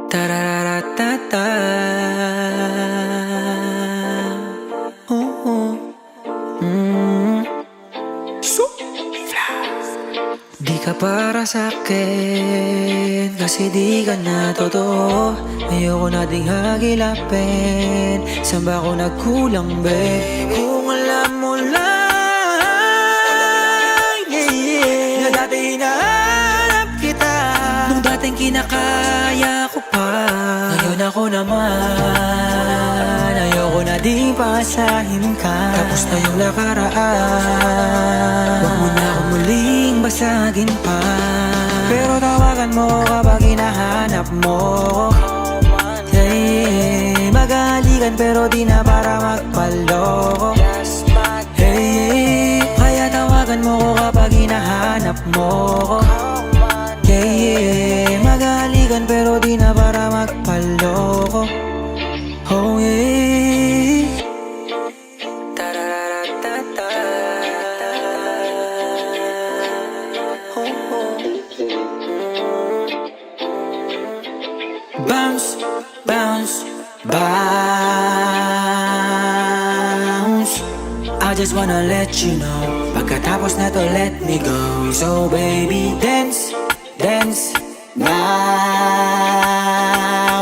Tararatata. Di ka para sa'kin, kasi di ka na totoo. Ayoko na ding hagilapin, saan ba ako nagkulang, babe? Kung alam mo lang, na dati hinahanap kita, nung dating kinakaya ko pa. Ngayon ako naman, ayoko na ding pasahin ka. Tapos na yung nakaraan, huwag mo na akong muling basagin pa. Pero tawagan mo kapag hinahanap mo. Hey, magalikan pero di na para magpaloko. Hey, kaya tawagan mo ko kapag hinahanap mo. Yeah, magalikan pero di na para magpaloko. Oh yeah. Tararatata. Bounce, bounce, bounce. I just wanna let you know, pagkatapos na to let me go. So baby, dance, dance now,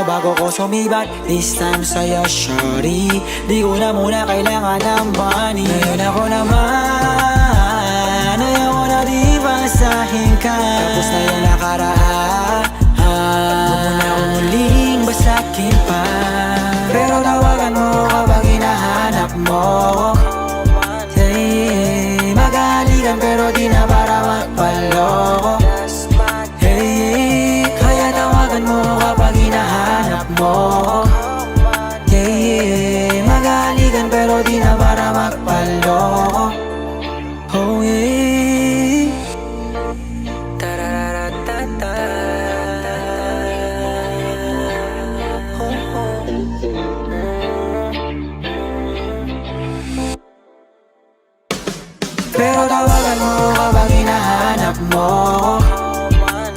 bago ko sumibat this time sa'yo, shorty. Di ko na muna kailangan ng money. Ngayon ako naman, ayoko na di basahin ka. Tapos na yung nakaraan, huwag mo na akong muling basakin pa. Pero tawagan mo kapag hinahanap mo. Hey, magalikan pero di na para magpaloko. Hey, kaya tawagan mo kapag hinahanap mo. Yeah, magalikan pero di na para magpaloko. Oh yeah. Tararatata. Pero tawagan mo kapag hinahanap mo.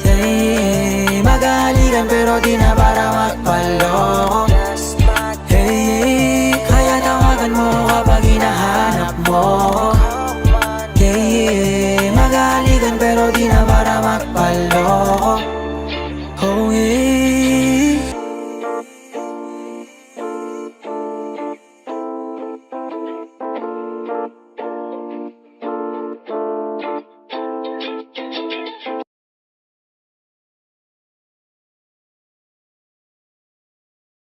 Hey, magalikan pero di na para magpaloko. Hey, kaya tawagan mo kapag hinahanap mo. Yeah, magalikan pero di na para magpaloko. Oh yeah.